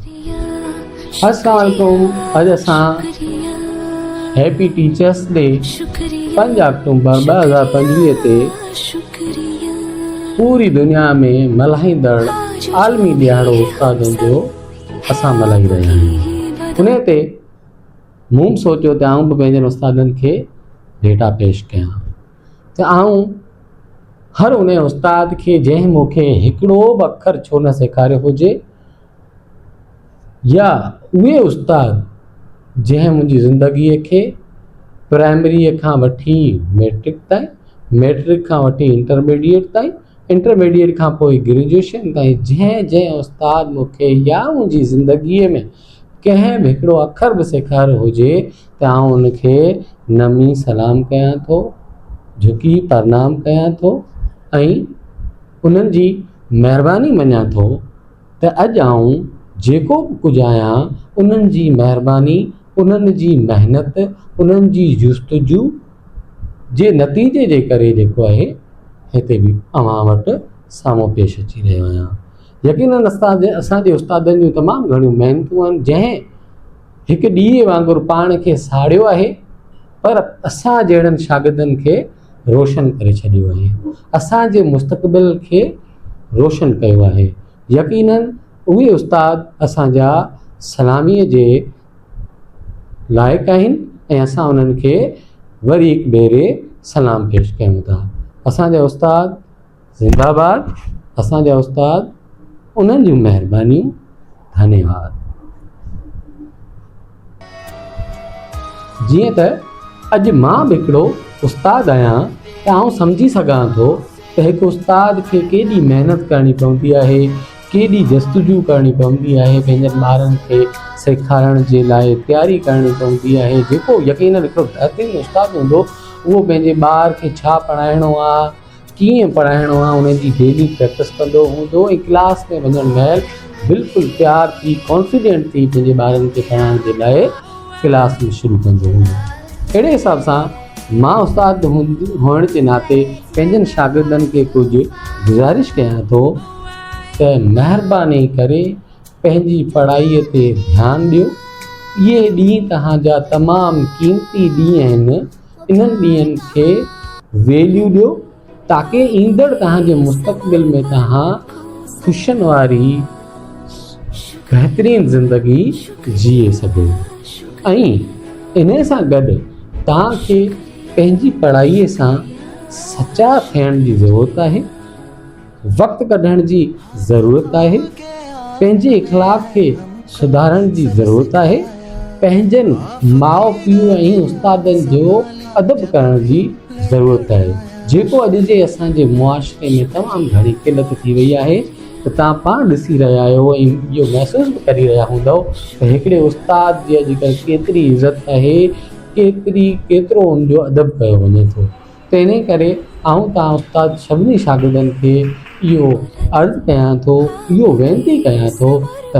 अस्सलाम वालेकुम। अॼु असां हैप्पी टीचर्स डे 5 अक्टूबर 2025 ते पूरी दुनिया में मल्हाईंदड़ आलमी ॾियारो उस्तादनि जो असां मल्हाई रहिया आहियूं। उन ते मूं सोचियो त आउं बि पंहिंजनि उस्तादनि खे डेटा पेश कयां त आउं हर उन उस्ताद खे जंहिं मूंखे हिकिड़ो बि अखर छो न सेखारियो हुजे, या उहे उस्ताद जंहिं मुंहिंजी ज़िंदगीअ खे प्राइमरीअ खां वठी मैट्रिक ताईं, मैट्रिक खां वठी इंटरमीडिएट ताईं, इंटरमीडिएट खां पोइ ग्रेजुएशन ताईं जंहिं उस्ताद मूंखे या मुंहिंजी ज़िंदगीअ में कंहिं बि हिकिड़ो अखर बि सेखारियो हुजे त आउं उनखे नमी सलाम कयां थो, झुकी प्रणाम कयां थो ऐं उन्हनि जी महिरबानी मञां थो त अॼु आउं जेको बि कुझु आहियां उन्हनि जी महिरबानी, उन्हनि जी महिनत, उन्हनि जी जुस्तजू जे नतीजे जे करे जेको आहे हिते बि अवां वटि साम्हूं पेश अची रहियो आहियां। यकीनन असांजे उस्तादनि जूं तमामु घणियूं महिनतूं आहिनि जंहिं हिकु ॾींहुं वांगुरु पाण खे साड़ियो आहे, पर असां जहिड़नि शागिर्दनि खे रोशन करे छॾियो आहे, असांजे मुस्तक़बिल खे रोशन कयो आहे। यकीनन उहे उस्ताद असांजा सलामीअ जे लाइक़ु आहिनि ऐं असां उन्हनि खे वरी हिकु भेरे सलाम पेश कयूं था। असांजा उस्ताद ज़िंदाबाद, असांजा उस्ताद उन्हनि जूं महिरबानियूं, धन्यवाद। जीअं त अॼु मां बि हिकिड़ो उस्ताद आहियां त आउं सम्झी सघां थो त हिकु उस्ताद खे केॾी महिनत करणी पवंदी आहे, केॾी जस्तजू करणी पवंदी आहे, पंहिंजनि ॿारनि खे सेखारण जे लाइ तयारी करणी पवंदी आहे। जेको यकीनन हिकिड़ो बहितरीनु उस्ताद हूंदो उहो पंहिंजे ॿार खे छा पढ़ाइणो आहे, कीअं पढ़ाइणो आहे, उनजी डेली प्रैक्टिस कंदो हूंदो ऐं क्लास में वञण महिल बिल्कुलु तयारु थी, कॉन्फिडेंट थी पंहिंजे ॿारनि खे पढ़ाइण जे लाइ क्लास में शुरू कंदो हूंदो। अहिड़े हिसाब सां मां उस्ताद हुअण जे नाते पंहिंजनि शागिर्दनि खे कुझु गुज़ारिश कयां थो त महिरबानी करे पंहिंजी पढ़ाईअ ते ध्यानु ॾियो। इहे ॾींहं तव्हांजा तमामु क़ीमती ॾींहं आहिनि, इन्हनि ॾींहंनि खे वैल्यू ॾियो ताकी ईंदड़ तव्हांजे मुस्तक़बिल में तव्हां ख़ुशियुनि वारी बहितरीनु ज़िंदगी जीए सघो। ऐं इन सां गॾु तव्हांखे पंहिंजी पढ़ाईअ सां सचा थियण जी ज़रूरत आहे, वक़्तु कढण जी ज़रूरत आहे, पंहिंजे इख़लाक़ खे सुधारण जी ज़रूरत आहे, पंहिंजनि माउ पीउ ऐं उस्तादनि जो अदब करण जी ज़रूरत आहे, जेको अॼु जे असांजे मुआशरे में तमामु घणी किलत थी वई आहे। त तव्हां पाण ॾिसी रहिया आहियो ऐं इहो महसूस बि करे रहिया हूंदव त हिकिड़े उस्ताद जी अॼुकल्ह केतिरी इज़त आहे, केतिरो हुनजो अदब कयो वञे थो। त इन करे आउं तव्हां उस्ताद सभिनी शागिर्दनि खे इहो अर्ज़ु कयां थो, इहो वेनिती कयां थो त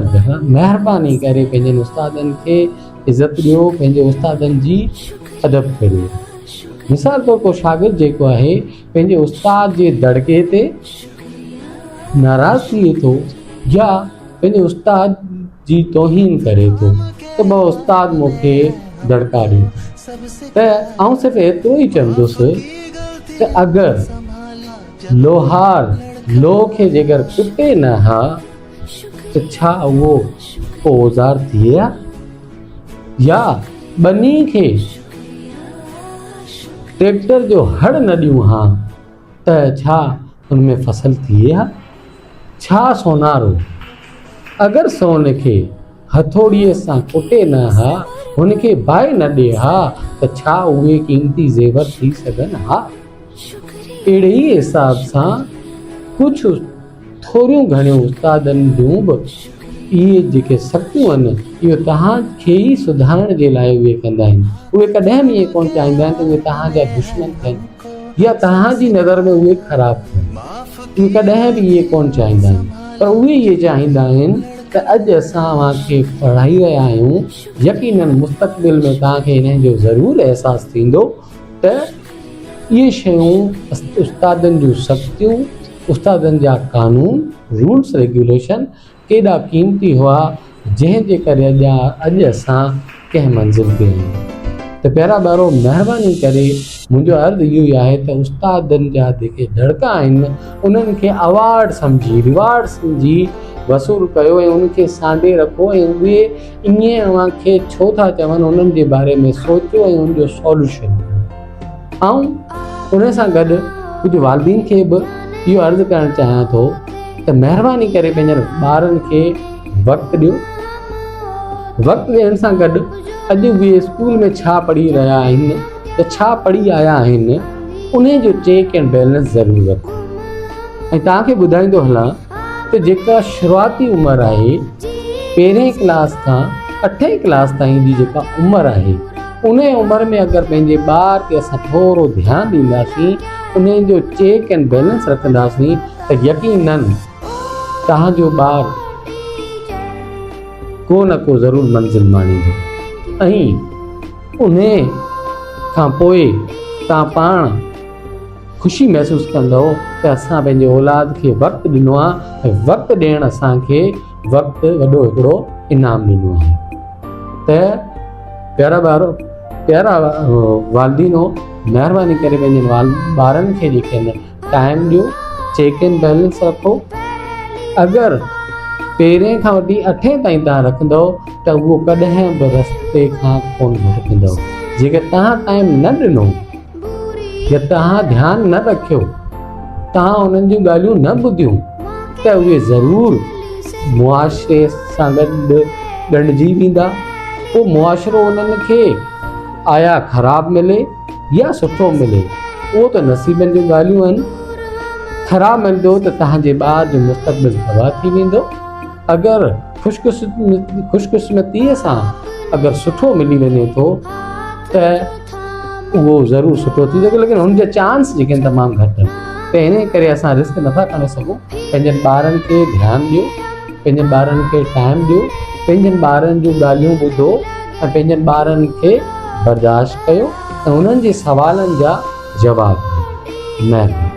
महिरबानी करे पंहिंजनि उस्तादनि खे इज़त ॾियो, पंहिंजे उस्तादनि जी अदब करियो। मिसाल तौरु को शागिर्द जेको आहे पंहिंजे उस्ताद जे दड़के ते नाराज़ थिए थो या पंहिंजे उस्ताद जी तौहीन करे थो त ॿ उस्ताद मूंखे दड़का ॾियो, त आउं सिर्फ़ु एतिरो ई चवंदुसि त अगरि लोहार लोह खे जेकर कुटे न हा त छा उहो औज़ार थिए हा, या ॿनी खे ट्रैक्टर जो हड़ न ॾियूं हा त छा उनमें फसल थिए हा। छा सोनारो अगरि सोन खे हथोड़ीअ सां कुटे न हा, हुनखे बाहि न ॾिए हा त छा उहे क़ीमती ज़ेवर थी सघनि हा। अहिड़े ई हिसाब सां कुझु थोरियूं घणियूं उस्तादनि जूं बि इहे जेके सख़्तियूं आहिनि, इहो तव्हांखे ई सुधारण जे लाइ उहे कंदा आहिनि। उहे कॾहिं बि इहे कोन चाहींदा आहिनि त उहे तव्हांजा दुश्मन थियनि या तव्हांजी नज़र में उहे ख़राबु थियनि, उहे कॾहिं बि इहे कोन चाहींदा आहिनि, पर उहे इहे चाहींदा आहिनि त अॼु असां तव्हांखे पढ़ाई रहिया आहियूं, यकीनन मुस्तक़बिल में तव्हांखे इन्हनि जो ज़रूरु अहसासु थींदो त इहे शयूं उस्तादनि जूं सख़्तियूं, उस्तादनि जा कानून, रूल्स रेगुलेशन केॾा क़ीमती हुआ जंहिंजे करे अॼु असां कंहिं मंज़िल ते आहियूं। त प्यारा ॿारो, महिरबानी करे मुंहिंजो अर्ज़ु इहो ई आहे त उस्तादनि जा जेके दड़का आहिनि उन्हनि खे अवार्ड सम्झी, रिवार्ड सम्झी वसूल कयो ऐं उनखे सांडे रखो ऐं उहे ईअं अव्हांखे छो था चवनि उन्हनि जे बारे में सोचियो ऐं उनजो सॉल्यूशन। ऐं उन सां गॾु कुझु वालिदीन खे बि इहो अर्ज़ु करणु चाहियां थो त महिरबानी करे पंहिंजनि ॿारनि खे वक़्तु ॾियो। वक़्तु ॾियण सां गॾु अॼु उहे स्कूल में छा पढ़ी रहिया आहिनि त छा पढ़ी आया आहिनि उन जो चेक एंड बैलेंस ज़रूरु रखो। ऐं तव्हांखे ॿुधाईंदो हलां त जेका शुरूआती उमिरि आहे, पहिरें क्लास खां 8वीं क्लास ताईं जी जेका उमिरि आहे, उन उमिरि में अगरि पंहिंजे ॿार खे असां थोरो ध्यानु ॾींदासीं, उन जो चेक एंड बैलेंस रखंदासीं त यकीनन तव्हांजो ॿारु को न को ज़रूरु मंज़िल माणींदो। ऐं उन खां पोइ तव्हां पाण ख़ुशी महसूसु कंदव त असां पंहिंजे औलाद खे वक़्तु ॾिनो आहे ऐं वक़्तु ॾियणु असांखे वक़्तु वॾो हिकिड़ो इनाम ॾिनो आहे। त प्यारा वालिदीनो, महिरबानी करे पंहिंजनि ॿारनि खे जेके आहिनि टाइम ॾियो, चेक एंड बैलेंस रखो। अगरि पहिरें खां वठी 8 ताईं तव्हां रखंदव त उहो कॾहिं बि रस्ते खां कोन भटकंदव। जेकर तव्हां टाइम न ॾिनो या तव्हां ध्यानु न रखियो, तव्हां उन्हनि जूं ॻाल्हियूं न ॿुधियूं त उहे ज़रूरु मुआशिरे सां गॾु ॻंढिजी वेंदा। पोइ मुआशिरो उन्हनि खे आया ख़राबु मिले या सुठो मिले, उहो त नसीबनि जूं ॻाल्हियूं आहिनि। ख़राबु मिलंदो त तव्हांजे ॿार जो मुस्तक़बिल तबाह थी वेंदो। अगरि ख़ुशकिस्मतीअ सां अगरि सुठो मिली वञे थो त उहो ज़रूरु सुठो थी सघे, लेकिन हुनजा चांस जेके आहिनि तमामु घटि आहिनि। त इन करे असां रिस्क नथा खणी सघूं। पंहिंजनि ॿारनि खे ध्यानु ॾियो, पंहिंजनि ॿारनि खे टाइम ॾियो, पंहिंजनि ॿारनि जूं ॻाल्हियूं ॿुधो ऐं पंहिंजनि ॿारनि खे बर्दाश्त कयो ऐं उन्हनि जे सवालनि जा जवाब ॾियो। महिरबानी।